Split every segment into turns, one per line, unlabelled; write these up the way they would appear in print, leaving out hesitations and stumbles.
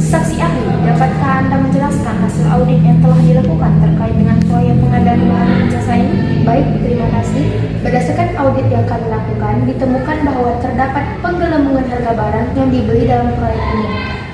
Saksi ahli, dapatkah Anda menjelaskan hasil audit yang telah dilakukan terkait dengan proyek pengadaan barang dan jasa ini? Baik, terima kasih. Berdasarkan audit yang kami lakukan, ditemukan bahwa terdapat penggelembungan harga barang yang dibeli dalam proyek ini.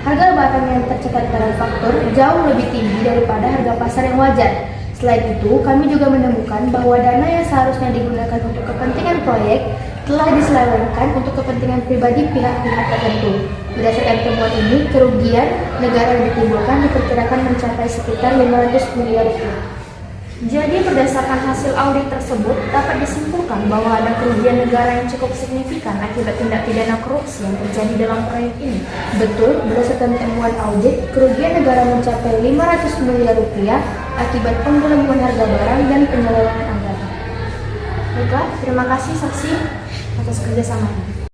Harga barang yang tercatat dalam faktur jauh lebih tinggi daripada harga pasar yang wajar. Selain itu, kami juga menemukan bahwa dana yang seharusnya digunakan untuk kepentingan proyek telah diselewengkan untuk kepentingan pribadi pihak-pihak tertentu. Berdasarkan temuan ini, kerugian negara yang ditimbulkan diperkirakan mencapai sekitar 500 miliar rupiah. Jadi berdasarkan hasil audit tersebut, dapat disimpulkan bahwa ada kerugian negara yang cukup signifikan akibat tindak pidana korupsi yang terjadi dalam proyek ini. Betul, berdasarkan temuan audit, kerugian negara mencapai 500 miliar rupiah akibat penggelembungan harga barang dan penyelewengan anggaran. Baiklah, terima kasih saksi atas kerjasamanya.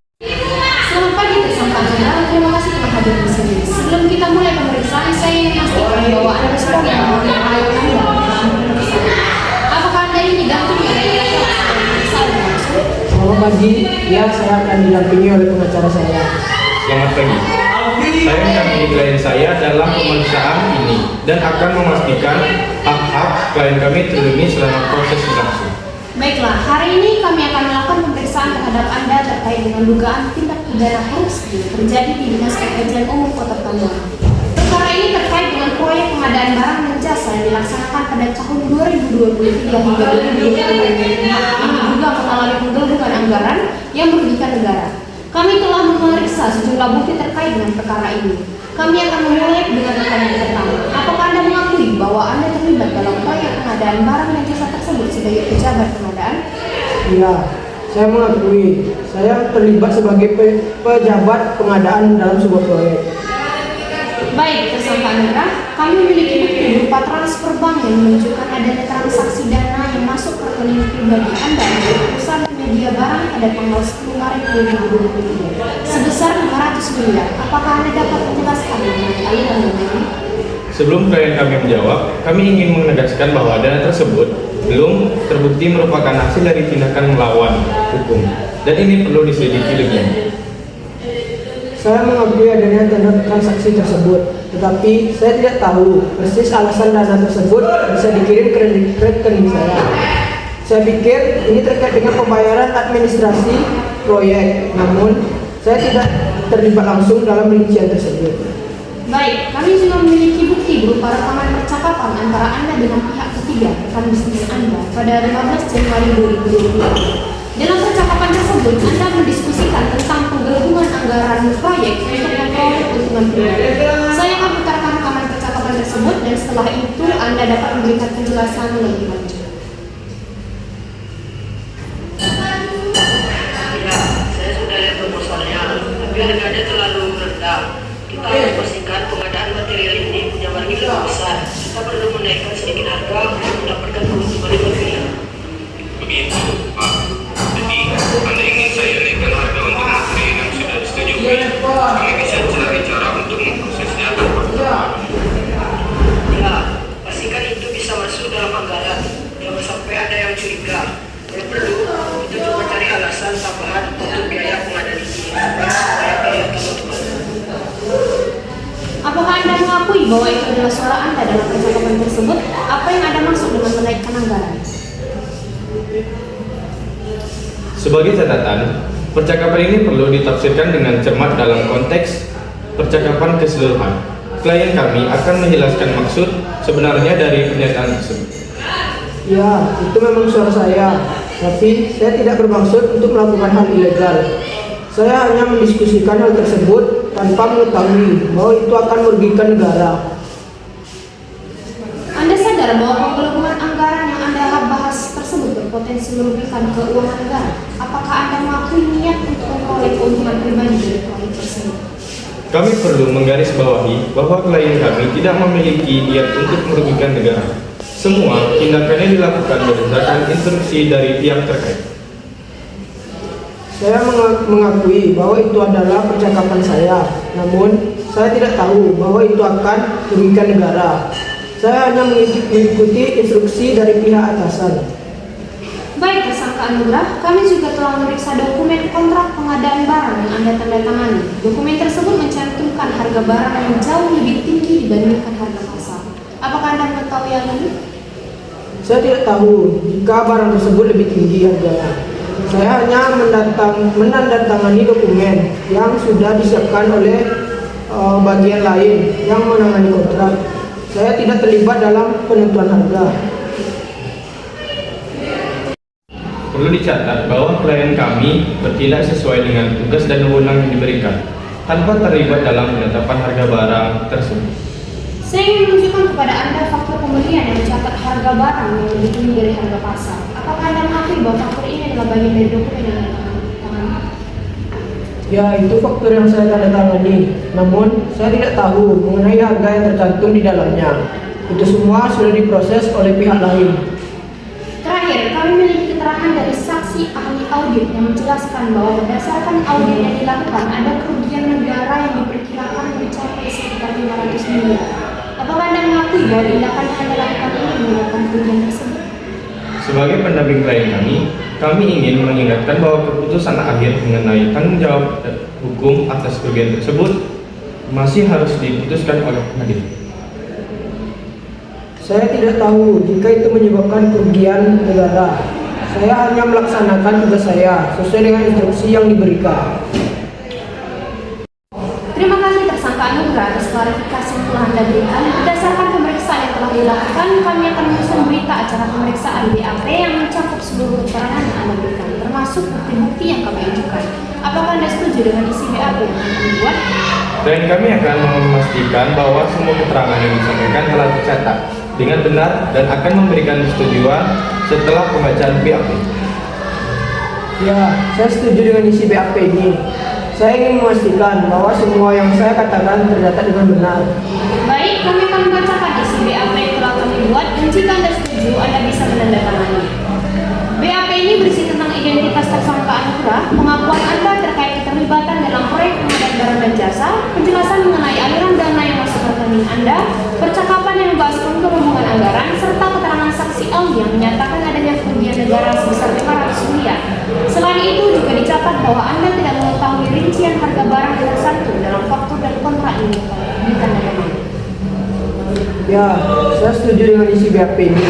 Selamat pagi tersangka Anda, terima kasih telah hadir di sini. Sebelum kita mulai pemeriksaan, saya ingin memastikan bahwa Anda sudah mengikuti pengalaman Anda. Apakah Anda ini didampingi oleh pemeriksaan langsung?
Selamat pagi, ya saya akan didampingi oleh pengacara saya.
Selamat pagi. Saya mendampingi klien saya dalam pemeriksaan ini dan akan memastikan hak-hak klien kami terlindungi selama proses berlangsung.
Baiklah, hari ini kami akan melakukan pemeriksaan terhadap Anda terkait dengan dugaan tindak pidana korupsi yang terjadi di Dinas Pekerjaan Umum Kota Pekanbaru. Perkara ini terkait dengan proyek pengadaan barang dan jasa yang dilaksanakan pada tahun 2023 hingga 2025 ini juga mengalami penggelembungan anggaran yang merugikan negara. Kami telah memeriksa sejumlah bukti terkait dengan perkara ini. Kami akan memulai dengan pertanyaan pertama. Apakah Anda mengakui bahwa Anda terlibat dalam proyek pengadaan barang dan jasa tersebut sebagai pejabat pengadaan?
Iya, saya mengakui. Saya terlibat sebagai pejabat pengadaan dalam sebuah proyek.
Baik, tersangka Anda, kami memiliki bukti berupa transfer bank yang menunjukkan adanya transaksi dana yang masuk ke rekening pribadi Anda dari perusahaan penyedia barang pada tanggal 10 Maret 2023 sebesar 500 miliar. Apakah Anda dapat menjelaskan mengenai aliran dana ini?
Sebelum klien kami menjawab, kami ingin menegaskan bahwa dana tersebut belum terbukti merupakan hasil dari tindakan melawan hukum dan ini perlu diselidiki lebih lanjut.
Saya mengakui adanya transaksi tersebut, tetapi saya tidak tahu persis alasan dana tersebut bisa dikirim ke rekening saya. Saya pikir ini terkait dengan pembayaran administrasi proyek, namun saya tidak terlibat langsung dalam rincian tersebut.
Baik, kami juga memiliki bukti berupa rekaman percakapan antara Anda dengan pihak ketiga rekan bisnis Anda pada 15 Januari 2022. Dalam percakapan tersebut, Anda mendiskusikan tentang penggelembungan anggaran proyek untuk memperoleh keuntungan pribadi. Saya akan putarkan rekaman percakapan tersebut dan setelah itu Anda dapat memberikan penjelasan lebih lanjut.
Ya, saya sudah lihat proposalnya, tapi harganya terlalu rendah. Kita harus pastikan pengadaan material ini punya margin lebih besar. Kita perlu menaikkan sedikit harga untuk mendapatkan keuntungan yang lebih.
Begitu, Pak. Jadi, Anda ingin saya naikkan harga untuk material yang sudah disetujui. Kami bisa cari cara untuk memprosesnya tanpa kesalahan.
Ya, pastikan itu bisa masuk dalam anggaran. Jangan sampai ada yang curiga. Kalau perlu, kita coba cari alasan tambahan untuk biaya pengadaan ini supaya kelihatan teman-teman.
Apakah Anda mengakui bahwa itu adalah suara Anda dalam percakapan tersebut? Apa yang Anda maksud dengan menaikkan anggaran?
Sebagai catatan, percakapan ini perlu ditafsirkan dengan cermat dalam konteks percakapan keseluruhan. Klien kami akan menjelaskan maksud sebenarnya dari pernyataan tersebut.
Ya, itu memang suara saya, tapi saya tidak bermaksud untuk melakukan hal ilegal. Saya hanya mendiskusikan hal tersebut tanpa mengetahui bahwa itu akan merugikan negara.
Anda sadar bahwa penggelembungan anggaran yang Anda bahas tersebut berpotensi merugikan keuangan negara? Apakah Anda mengakui niat untuk memperoleh keuntungan pribadi dari proyek tersebut?
Kami perlu menggarisbawahi bahwa klien kami tidak memiliki niat untuk merugikan negara. Semua tindakannya dilakukan berdasarkan instruksi dari pihak terkait.
Saya mengakui bahwa itu adalah percakapan saya, namun saya tidak tahu bahwa itu akan merugikan negara. Saya hanya mengikuti instruksi dari pihak atasan.
Baik tersangka Anugrah, kami juga telah memeriksa dokumen kontrak pengadaan barang yang Anda tanda tangani. Dokumen tersebut mencantumkan harga barang yang jauh lebih tinggi dibandingkan harga pasar. Apakah Anda mengetahui hal ini?
Saya tidak tahu jika barang tersebut lebih tinggi harganya. Saya hanya menandatangani dokumen yang sudah disiapkan oleh bagian lain yang menangani kontrak. Saya tidak terlibat dalam penentuan harga.
Perlu dicatat bahwa klien kami bertindak sesuai dengan tugas dan wewenang yang diberikan, tanpa terlibat dalam penetapan harga barang tersebut.
Saya ingin menunjukkan kepada Anda faktur pembelian yang mencatat harga barang yang lebih tinggi dari harga pasar. Apakah Anda mengakui bahwa faktur ini adalah bagian dari dokumen yang Anda tangani?
Ya, itu faktur yang saya tanda tangani. Namun, saya tidak tahu mengenai harga yang tercantum di dalamnya. Itu semua sudah diproses oleh pihak lain.
Terakhir, kami memiliki keterangan dari saksi ahli audit yang menjelaskan bahwa berdasarkan audit yang dilakukan ada kerugian negara yang diperkirakan mencapai sekitar 500 miliar. Apakah Anda mengakui bahwa tindakan yang Anda lakukan ini menyebabkan kerugian tersebut?
Sebagai pendamping klien kami ingin mengingatkan bahwa keputusan akhir mengenai tanggung jawab hukum atas kerugian tersebut masih harus diputuskan oleh pengadilan.
Saya tidak tahu jika itu menyebabkan kerugian negara. Saya hanya melaksanakan tugas saya sesuai dengan instruksi yang diberikan.
Terima kasih tersangka Anugrah atas klarifikasi yang telah Anda berikan. Berdasarkan pemeriksaan yang telah dilakukan, kami akan menyusun berita acara pemeriksaan BAP yang mencakup seluruh keterangan yang Anda berikan, termasuk bukti-bukti yang kami ajukan. Apakah Anda setuju dengan isi BAP yang akan kami buat?
Dan kami akan memastikan bahwa semua keterangan yang disampaikan telah tercatat dengan benar dan akan memberikan persetujuan setelah pembacaan BAP.
Ya, saya setuju dengan isi BAP ini. Saya ingin memastikan bahwa semua yang saya katakan tercatat dengan benar.
Baik, kami akan membacakan isi BAP yang telah kami buat dan jika Anda setuju, Anda bisa menandatangani. BAP ini berisi tentang identitas tersangka Anugrah, pengakuan Anda terkait keterlibatan dalam proyek pengadaan barang dan jasa, penjelasan mengenai aliran dana yang masuk ke rekening Anda, percakapan yang membahas pengumuman anggaran, serta keterangan saksi ahli yang menyatakan adanya kerugian negara sebesar 500 miliar. Selain itu juga dicatat bahwa Anda tidak mengetahui rincian harga barang yang tercantum dalam faktur dan kontrak ini ditandatangani.
Ya, saya setuju dengan isi BAP ini.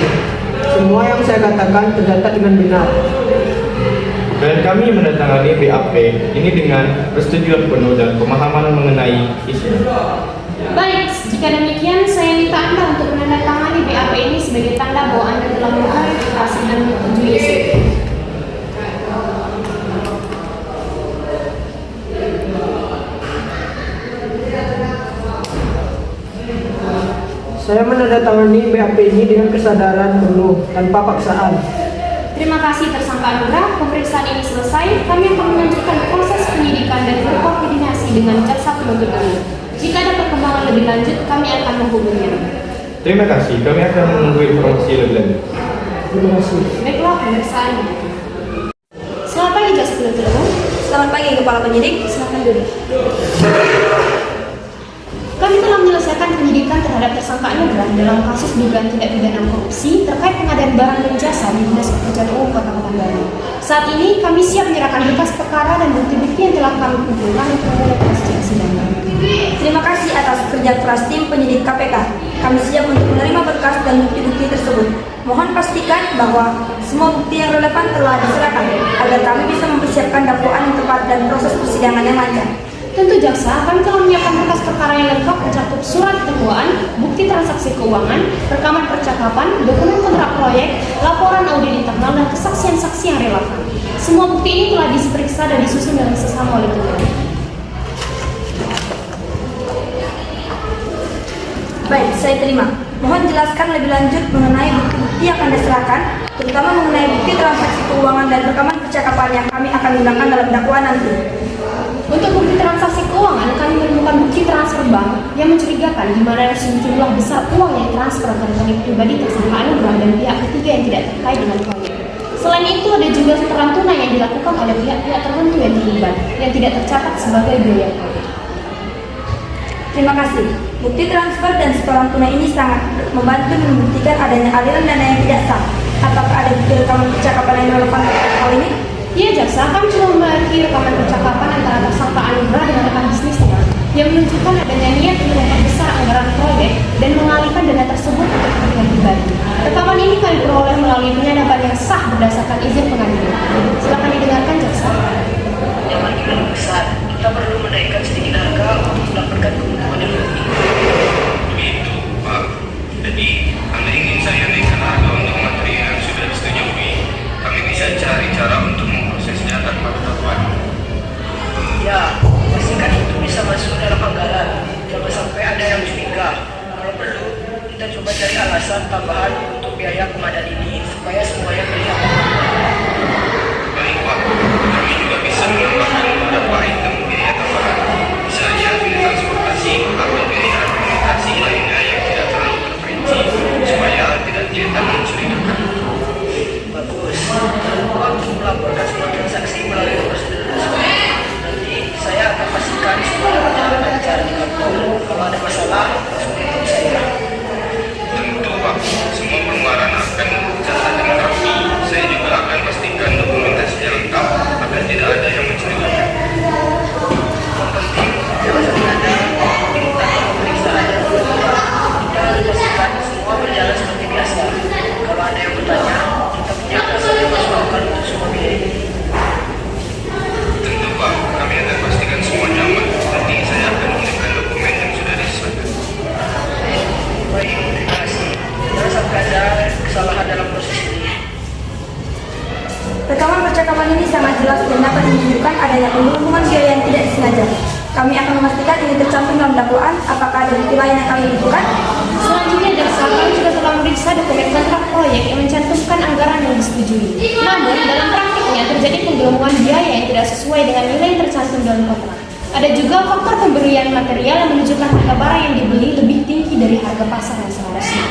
Semua yang saya katakan tercatat dengan benar.
Dan kami menandatangani BAP ini dengan persetujuan penuh dan pemahaman mengenai isinya.
Baik, jika demikian saya minta Anda untuk menandatangani BAP ini sebagai tanda bahwa Anda telah mengklarifikasi dan menyetujui isi.
Saya menandatangani BAP ini dengan kesadaran penuh, tanpa paksaan.
Terima kasih tersangka Anugrah, pemeriksaan ini selesai. Kami akan melanjutkan proses penyidikan dan berkoordinasi dengan jaksa penuntut umum. Jika ada perkembangan lebih lanjut, kami akan menghubungi Anda.
Terima kasih, kami akan menunggu informasi lebih lanjut.
Terima kasih.
Baiklah, pemeriksaan. Selamat pagi jaksa penuntut umum.
Selamat pagi Kepala Penyidik.
Silakan duduk. Kami telah menyelesaikan penyidikan terhadap tersangka Anugrah dalam kasus dugaan tindak pidana korupsi terkait pengadaan barang dan jasa di Dinas Pekerjaan Umum Kota Pekanbaru. Saat ini kami siap menyerahkan berkas perkara dan bukti-bukti yang telah kami kumpulkan untuk memulai proses persidangan.
Terima kasih atas kerja keras tim penyidik KPK. Kami siap untuk menerima berkas dan bukti-bukti tersebut. Mohon pastikan bahwa semua bukti yang relevan telah diserahkan agar kami bisa mempersiapkan dakwaan yang tepat dan proses persidangan yang lancar.
Tentu jaksa, kami telah menyiapkan berkas perkara yang lengkap mencakup surat dakwaan, bukti transaksi keuangan, rekaman percakapan, dokumen kontrak proyek, laporan audit internal, dan kesaksian saksi yang relevan. Semua bukti ini telah diperiksa dan disusun dengan sesama oleh tim.
Baik, saya terima. Mohon jelaskan lebih lanjut mengenai bukti-bukti yang Anda serahkan, terutama mengenai bukti transaksi keuangan dan rekaman percakapan yang kami akan gunakan dalam dakwaan nanti.
Untuk bukti transaksi keuangan, kami menemukan bukti transfer bank yang mencurigakan di mana sejumlah besar uang yang transfer ke rekening pribadi tersangka Anugrah dan pihak ketiga yang tidak terkait dengan proyek. Selain itu, ada juga setoran tunai yang dilakukan oleh pihak-pihak tertentu yang terlibat yang tidak tercatat sebagai biaya proyek.
Terima kasih. Bukti transfer dan setoran tunai ini sangat membantu membuktikan adanya aliran dana yang tidak sah. Apakah ada bukti rekaman percakapan yang relevan terkait hal ini?
Iya jaksa, kami juga memiliki rekaman percakapan antara tersangka Anugrah dengan rekan bisnisnya yang menunjukkan adanya niat untuk memperbesar anggaran proyek dan mengalihkan dana tersebut untuk kepentingan pribadi. Rekaman ini kami peroleh melalui penyadapan yang sah berdasarkan izin pengadilan. Silakan didengarkan jaksa.
Yang lebih besar, kita perlu menaikkan sedikit harga untuk mendapatkan keuntungan yang lebih.
Begitu, Pak. Jadi, Anda ingin saya naikkan harga untuk materi yang sudah disetujui. Kami bisa cari cara untuk memprosesnya tanpa ketahuan.
Ya, pastikan itu bisa masuk dalam anggaran. Jangan sampai ada yang curiga. Kalau perlu, kita coba cari alasan tambahan untuk biaya pengadaan ini supaya semuanya terlihat.
Baik, Pak. Kami juga bisa menambahkan beberapa item biaya tambahan. Misalnya, biaya transportasi atau biaya argumentasi lainnya yang tidak terlalu terperinci, supaya tidak kelihatan mencurigakan.
Bagus. Jangan lupa untuk melaporkan semua transaksi melalui prosedur tersebut. Nanti saya akan pastikan semua berjalan lancar di kantor. Kalau ada masalah, langsung beritahu saya.
Tentu, Pak. Semua pengeluaran akan dicatat dengan rapi. Saya juga akan pastikan dokumentasinya lengkap agar tidak ada yang mencurigakan.
Yang penting, jangan sampai ada diminta pemeriksaan yang berlebihan. Kita harus pastikan semua berjalan seperti biasa. Kalau ada yang bertanya, kita punya dasar yang masuk akal untuk semua biaya ini.
Tentu, Pak. Kami akan pastikan semua nyaman. Nanti saya akan mengirimkan dokumen yang sudah disesuaikan.
Baik, terima kasih. Jangan sampai ada kesalahan dalam proses ini.
Rekaman percakapan ini sangat jelas dan dapat menunjukkan adanya penggelembungan biaya yang tidak disengaja. Kami akan memastikan ini tercantum dalam dakwaan. Apakah ada bukti lain yang kami butuhkan?
Selanjutnya jaksa, kami juga telah memeriksa dokumen kontrak proyek yang mencantumkan anggaran yang disetujui. Namun, dalam praktiknya terjadi penggelembungan biaya yang tidak sesuai dengan nilai yang tercantum dalam kontrak. Ada juga faktor pemberian material yang menunjukkan harga barang yang dibeli lebih tinggi dari harga pasar yang seharusnya.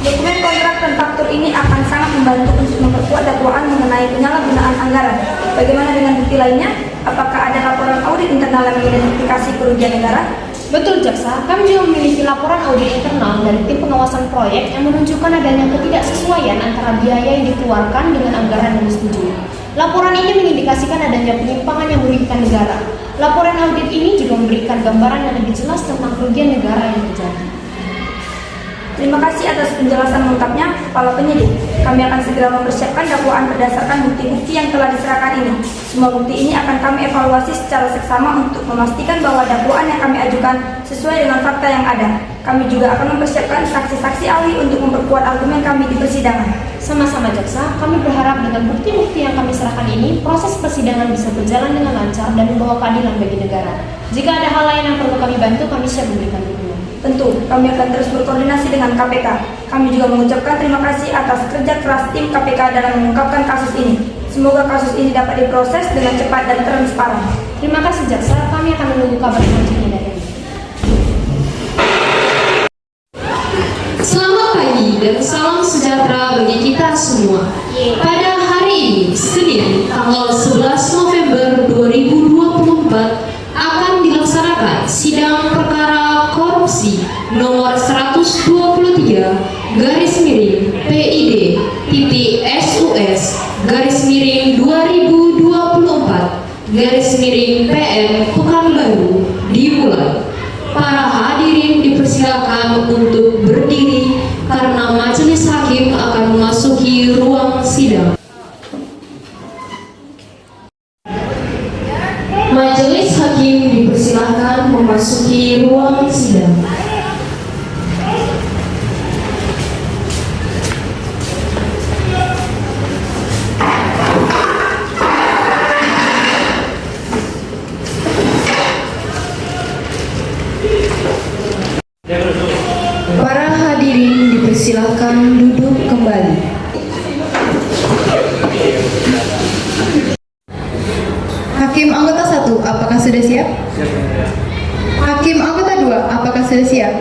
Dokumen kontrak dan faktur ini akan sangat membantu untuk memperkuat dakwaan mengenai penyalahgunaan anggaran. Bagaimana dengan bukti lainnya? Apakah ada laporan audit internal yang mengidentifikasi kerugian negara?
Betul jaksa, kami juga memiliki laporan audit internal dari tim pengawasan proyek yang menunjukkan adanya ketidaksesuaian antara biaya yang dikeluarkan dengan anggaran yang disetujui. Laporan ini mengindikasikan adanya penyimpangan yang merugikan negara. Laporan audit ini juga memberikan gambaran yang lebih jelas tentang kerugian negara yang terjadi.
Terima kasih atas penjelasan lengkapnya, Kepala Penyidik. Kami akan segera mempersiapkan dakwaan berdasarkan bukti-bukti yang telah diserahkan ini. Semua bukti ini akan kami evaluasi secara seksama untuk memastikan bahwa dakwaan yang kami ajukan sesuai dengan fakta yang ada. Kami juga akan mempersiapkan saksi-saksi ahli untuk memperkuat argumen kami di persidangan.
Sama-sama jaksa, kami berharap dengan bukti-bukti yang kami serahkan ini, proses persidangan bisa berjalan dengan lancar dan membawa keadilan bagi negara. Jika ada hal lain yang perlu kami bantu, kami siap memberikan dukungan.
Tentu, kami akan terus berkoordinasi dengan KPK. Kami juga mengucapkan terima kasih atas kerja keras tim KPK dalam mengungkapkan kasus ini. Semoga kasus ini dapat diproses dengan cepat dan transparan.
Terima kasih jaksa, kami akan menunggu kabar selanjutnya dari Anda.
Selamat pagi dan salam sejahtera bagi kita semua. Pada hari ini, Senin, tanggal 11 November 2024, akan dilaksanakan sidang perkara korupsi nomor 123 garis miring PID titik SUS garis miring 2024 garis miring PM Pekanbaru dimulai. Para hadirin dipersilakan untuk berdiri karena majelis hakim akan memasuki ruang sidang. Majelis hakim dipersilakan memasuki ruang sidang. Para hadirin dipersilakan duduk kembali. Hakim anggota 1, apakah sudah siap? Hakim anggota 2, apakah sudah siap?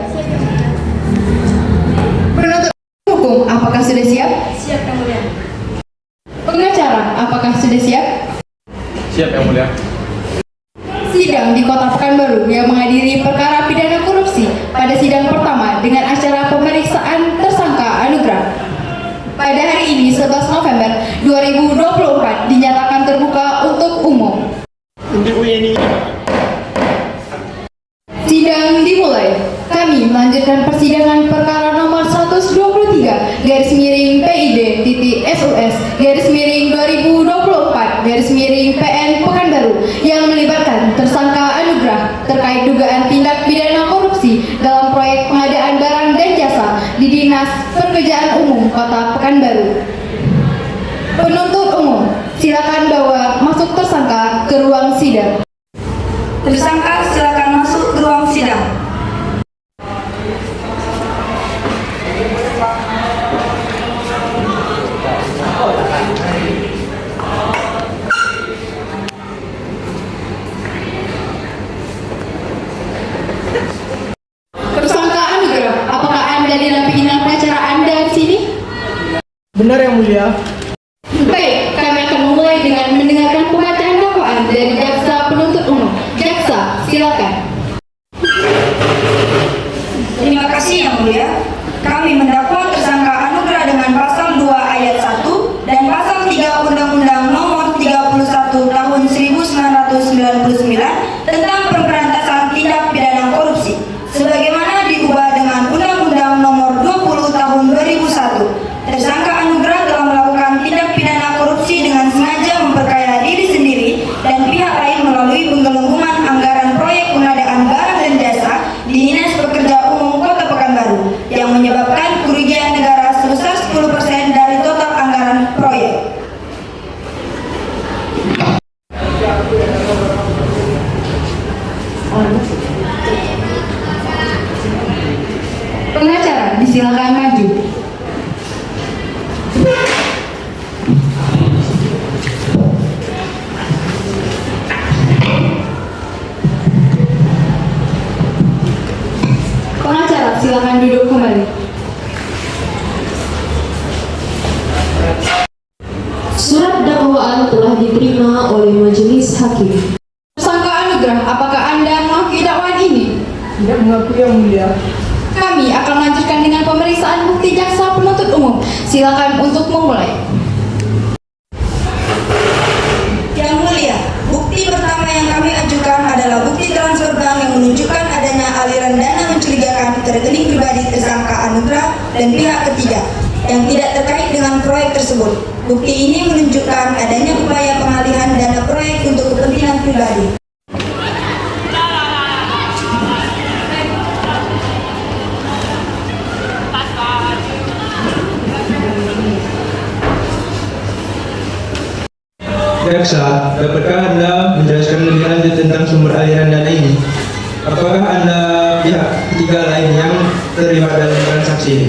Penuntut hukum, apakah sudah siap?
Siap, Yang Mulia.
Pengacara, apakah sudah siap?
Siap, Yang Mulia.
Sidang di Kota Pekanbaru yang menghadiri perkara pidana korupsi pada sidang pertama dengan acara pemeriksaan tersangka Anugrah Sidang dimulai. Kami melanjutkan persidangan perkara nomor 123 garis miring PID titik SUS garis miring 2024 garis miring PN Pekanbaru yang melibatkan tersangka Anugrah terkait dugaan tindak pidana korupsi dalam proyek pengadaan barang dan jasa di Dinas Pekerjaan Umum Kota Pekanbaru. Penuntut umum, silakan bawa masuk tersangka ke ruang sidang.
Tersangka silakan masuk ke ruang sidang.
Tersangka Anugrah, apakah Anda didampingi dengan pengacara Anda di sini?
Benar yang mulia.
Baik, kami akan memulai dengan mendengarkan pembacaan dakwaan dari jaksa penuntut umum. Jaksa, silakan.
Terima kasih yang mulia. Kami mendakwa tersangka Anugrah dengan pasal 2 ayat 1 dan pasal 3 Undang-Undang Nomor 31 Tahun 1999 tentang pemberantasan tindak pidana korupsi, sebagaimana diubah dengan Undang-Undang Nomor 20 Tahun 2001. Tersangka Anugrah telah melakukan tindak pidana korupsi dengan sengaja memperkaya diri sendiri dan pihak lain melalui penggelembungan anggaran proyek pengadaan barang dan jasa di Dinas Pekerjaan Umum Kota Pekanbaru yang menyebabkan kerugian negara sebesar 10% dari total anggaran proyek.
Pengacara, disilakan maju. Pengacara, silakan duduk kembali.
Surat dakwaan telah diterima oleh majelis hakim.
Tersangka Anugrah, apakah Anda mengakui dakwaan ini?
Tidak mengakui yang mulia.
Kami akan melanjutkan dengan pemeriksaan bukti jaksa penuntut umum. Silakan untuk memulai.
Yang mulia, bukti pertama yang kami ajukan adalah bukti transfer bank yang menunjukkan adanya aliran dana mencurigakan ke rekening pribadi tersangka Anugrah dan pihak ketiga yang tidak terkait dengan proyek tersebut. Bukti ini menunjukkan adanya upaya pengalihan dana proyek untuk kepentingan pribadi.
Jaksa, dapatkah Anda menjelaskan lebih lanjut tentang sumber aliran dana ini? Apakah Anda pihak ketiga lain yang terlibat dalam transaksi ini?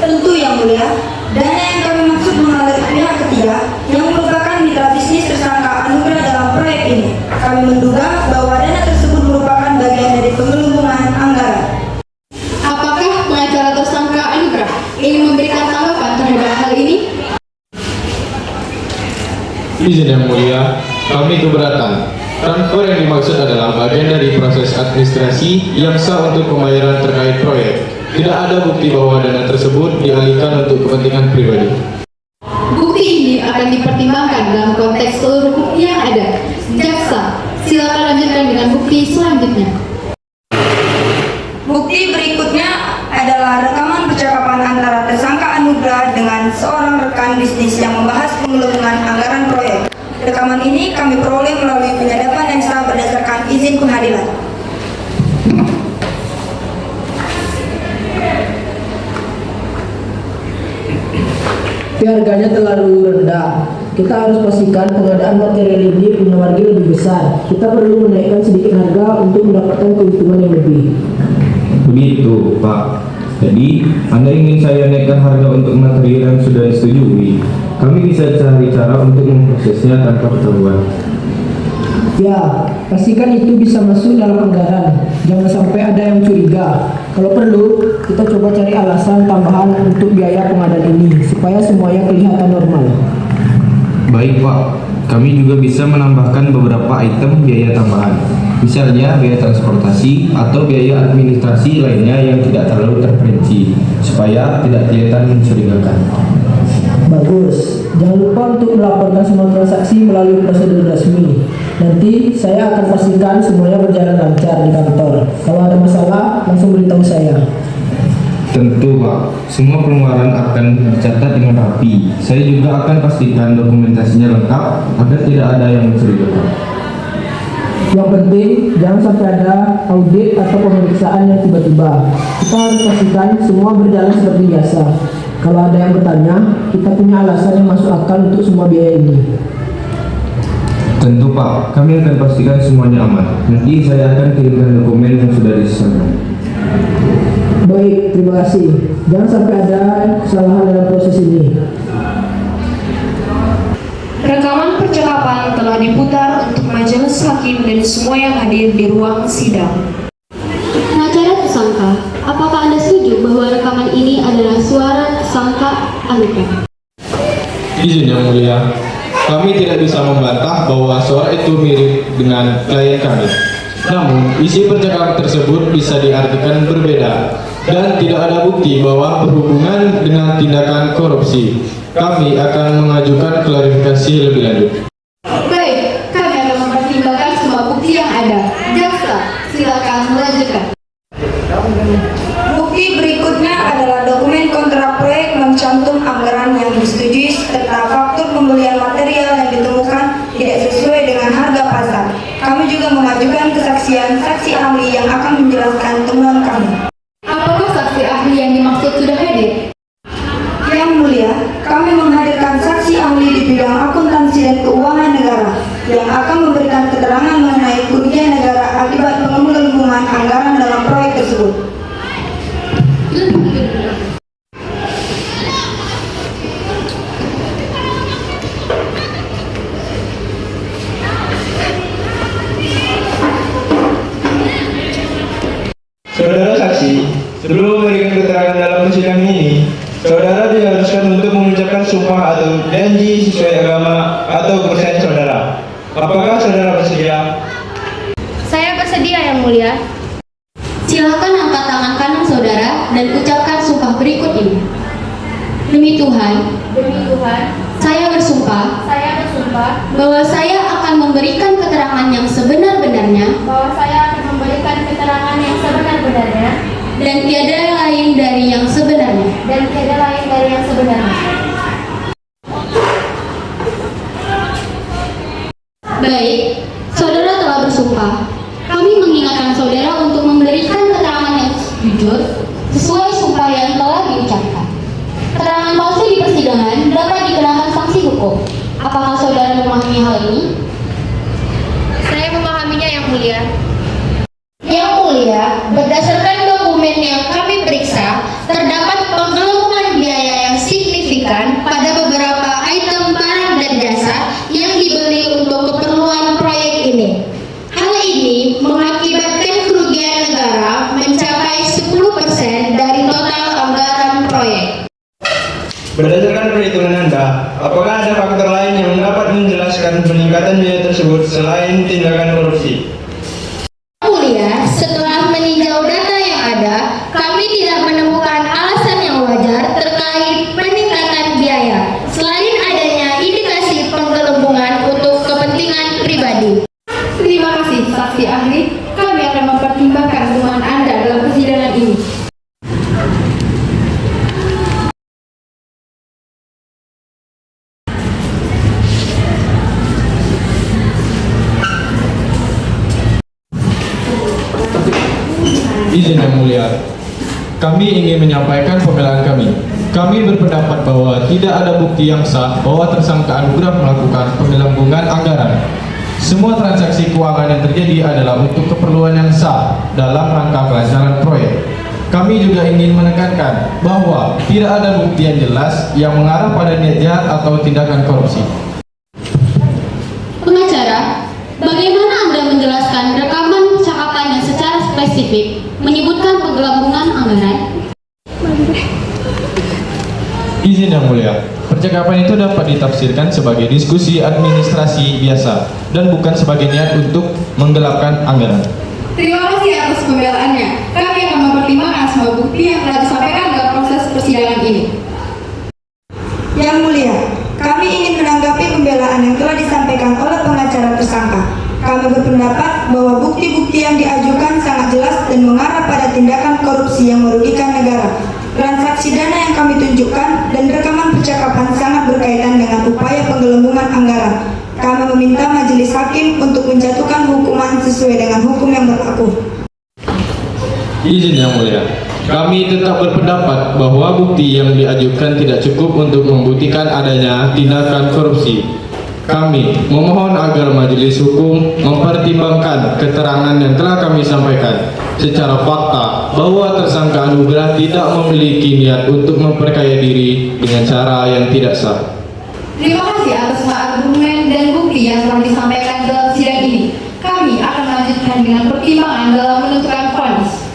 Tentu yang mulia, dana yang kami maksud mengalir pihak ketiga yang merupakan mitra bisnis tersangka Anugrah dalam proyek ini. Kami menduga bahwa dana tersebut merupakan bagian dari penggelembungan anggaran.
Apakah pengacara tersangka Anugrah ingin memberikan tanggapan terhadap hal ini?
Izin yang mulia, kami keberatan. Transfer yang dimaksud adalah bagian dari proses administrasi yang sah untuk pembayaran terkait proyek. Tidak ada bukti bahwa dana tersebut dialihkan untuk kepentingan pribadi.
Bukti ini akan dipertimbangkan dalam konteks seluruh bukti yang ada. Jaksa, silakan lanjutkan dengan bukti selanjutnya.
Bukti berikutnya adalah rekaman percakapan antara tersangka Anugrah dengan seorang rekan bisnis yang membahas penggelembungan anggaran proyek. Rekaman ini kami peroleh melalui penyadapan yang sah berdasarkan izin pengadilan.
Tapi harganya terlalu rendah. Kita harus pastikan pengadaan material ini punya margin lebih besar. Kita perlu menaikkan sedikit harga untuk mendapatkan keuntungan yang lebih.
Begitu, Pak. Jadi, Anda ingin saya naikkan harga untuk material yang sudah disetujui. Kami bisa cari cara untuk memprosesnya tanpa ketahuan.
Ya, pastikan itu bisa masuk dalam anggaran. Jangan sampai ada yang curiga. Kalau perlu, kita coba cari alasan tambahan untuk biaya pengadaan ini supaya semuanya kelihatan normal.
Baik, Pak. Kami juga bisa menambahkan beberapa item biaya tambahan. Misalnya biaya transportasi atau biaya administrasi lainnya yang tidak terlalu terperinci supaya tidak kelihatan mencurigakan.
Bagus. Jangan lupa untuk melaporkan semua transaksi melalui prosedur resmi. Nanti saya akan pastikan semuanya berjalan lancar di kantor. Kalau ada masalah, langsung beritahu saya.
Tentu Pak, semua pengeluaran akan dicatat dengan rapi. Saya juga akan pastikan dokumentasinya lengkap agar tidak ada yang mencurigakan.
Yang penting, jangan sampai ada audit atau pemeriksaan yang tiba-tiba. Kita harus pastikan semua berjalan seperti biasa. Kalau ada yang bertanya, kita punya alasan yang masuk akal untuk semua biaya ini.
Tentu Pak, kami akan pastikan semuanya aman. Nanti saya akan kirimkan dokumen yang sudah disusun.
Baik, terima kasih. Jangan sampai ada kesalahan dalam proses ini.
Rekaman percakapan telah diputar untuk majelis hakim dan semua yang hadir di ruang sidang.
Pengacara tersangka, apakah Anda setuju bahwa rekaman ini adalah suara tersangka Alika?
Izin Yang Mulia, kami tidak bisa membantah bahwa suara itu mirip dengan klien kami. Namun, isi percakapan tersebut bisa diartikan berbeda dan tidak ada bukti bahwa berhubungan dengan tindakan korupsi. Kami akan mengajukan klarifikasi lebih lanjut.
Baik, kami akan mempertimbangkan semua bukti yang ada. Jaksa, silakan melanjutkan.
Bukti berikutnya adalah dokumen kontrak proyek mencantum anggaran yang disetujui serta faktur pembelian material yang ditemukan tidak sesuai dengan harga pasar. Kami juga mengajukan kesaksian saksi ahli yang akan menjelaskan temuan kami.
Apakah saksi ahli yang dimaksud sudah hadir?
Yang Mulia, kami menghadirkan saksi ahli di bidang akuntansi dan keuangan negara yang akan memberikan keterangan mengenai kerugian negara akibat penggelembungan anggaran dalam proyek tersebut.
Saudara saksi, sebelum memberikan keterangan dalam persidangan ini, saudara diharuskan untuk mengucapkan sumpah atau janji sesuai agama atau kepercayaan saudara. Apakah saudara bersedia?
Saya bersedia, Yang Mulia.
Silakan angkat tangan kanan saudara dan ucapkan sumpah berikut ini. Demi Tuhan, saya bersumpah bahwa saya akan memberikan keterangan yang sebenar-benarnya dan tiada lain dari yang sebenarnya. Baik, saudara telah bersumpah. Kami mengingatkan saudara untuk memberikan keterangan yang jujur sesuai sumpah yang telah diucapkan. Keterangan palsu di persidangan dapat dikenakan sanksi hukum. Apakah saudara memahami hal ini?
Saya memahaminya, Yang Mulia.
Yang Mulia, berdasarkan dokumen yang kami periksa, terdapat penggelembungan biaya yang signifikan pada beberapa item barang dan jasa yang dibeli untuk keperluan proyek ini. Hal ini mengakibatkan kerugian negara mencapai 10% dari total anggaran proyek.
Berdasarkan perhitungan Anda, apakah ada faktor lain yang dapat menjelaskan peningkatan biaya tersebut selain tindakan korupsi?
Mulia, setelah meninjau data yang ada, kami tidak menemukan alasan yang wajar terkait peningkatan biaya selain adanya indikasi penggelembungan untuk kepentingan pribadi. Terima kasih, saksi ahli. Kami akan mempertimbangkan temuan Anda dalam persidangan ini.
Izin Yang Mulia, kami ingin menyampaikan pembelaan kami. Kami berpendapat bahwa tidak ada bukti yang sah bahwa tersangka Anugrah melakukan penggelembungan anggaran. Semua transaksi keuangan yang terjadi adalah untuk keperluan yang sah dalam rangka kelancaran proyek. Kami juga ingin menekankan bahwa tidak ada bukti yang jelas yang mengarah pada niat jahat atau tindakan korupsi.
Pengacara, bagaimana Anda menjelaskan rekaman percakapan yang secara spesifik menyebutkan penggelembungan anggaran?
Izin Yang Mulia, percakapan itu dapat ditafsirkan sebagai diskusi administrasi biasa dan bukan sebagai niat untuk menggelapkan anggaran.
Terima kasih atas pembelaannya. Kami akan mempertimbangkan semua bukti yang telah disampaikan dalam proses persidangan ini.
Yang Mulia, kami ingin menanggapi pembelaan yang telah disampaikan oleh pengacara tersangka. Kami berpendapat bahwa bukti-bukti yang diajukan sangat jelas dan mengarah pada tindakan korupsi yang merugikan negara. Transaksi dana yang kami tunjukkan dan rekaman percakapan sangat berkaitan dengan upaya penggelembungan anggaran. Kami meminta majelis hakim untuk menjatuhkan hukuman sesuai dengan hukum yang berlaku.
Izin Yang Mulia, kami tetap berpendapat bahwa bukti yang diajukan tidak cukup untuk membuktikan adanya tindakan korupsi. Kami memohon agar majelis hukum mempertimbangkan keterangan yang telah kami sampaikan secara fakta bahwa tersangka Anugrah tidak memiliki niat untuk memperkaya diri dengan cara yang tidak sah.
Terima kasih atas semua argumen dan bukti yang telah disampaikan dalam sidang ini. Kami akan melanjutkan dengan pertimbangan dalam menentukan vonis.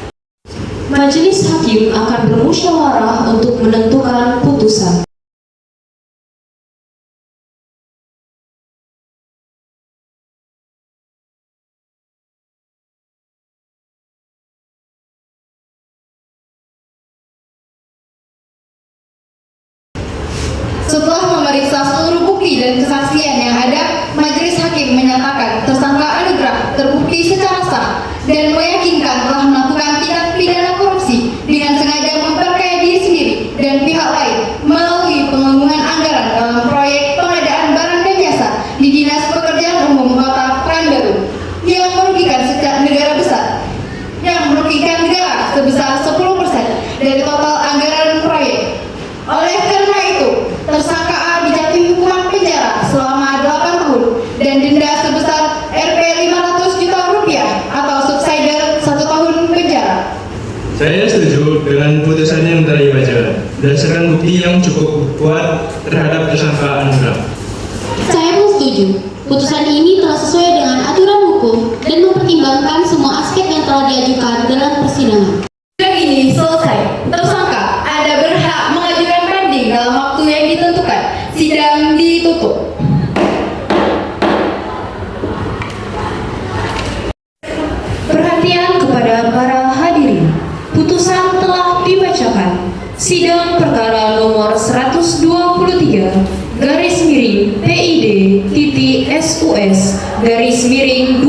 Majelis hakim akan bermusyawarah untuk menentukan putusan.
Setelah memeriksa seluruh bukti dan kesaksian yang ada, majelis hakim menyatakan tersangka Anugrah terbukti secara sah dan meyakinkan telah melakukan tindak pidana korupsi dengan sengaja memperkaya diri sendiri dan pihak lain melalui penggelembungan anggaran dalam proyek pengadaan barang dan jasa di Dinas Pekerjaan Umum Kota Pekanbaru yang merugikan negara sebesar 10% dari total anggaran proyek. Oleh karena itu, tersangka A dijatuhi hukuman penjara selama 8 tahun dan denda sebesar Rp 500 juta atau subsidiar 1 tahun penjara.
Saya setuju dengan putusan yang tadi baca, berdasarkan bukti yang cukup kuat terhadap tersangka Anugrah.
Saya pun setuju. Putusan ini telah sesuai dengan aturan hukum dan mempertimbangkan semua aspek yang telah diajukan dalam persidangan.
Sidang ini selesai. Tersangka Anda berhak mengajukan banding dalam waktu yang ditentukan. Sidang ditutup.
Perhatian kepada para hadirin. Putusan telah dibacakan. Sidang perkara nomor 123 /PID.SUS /2021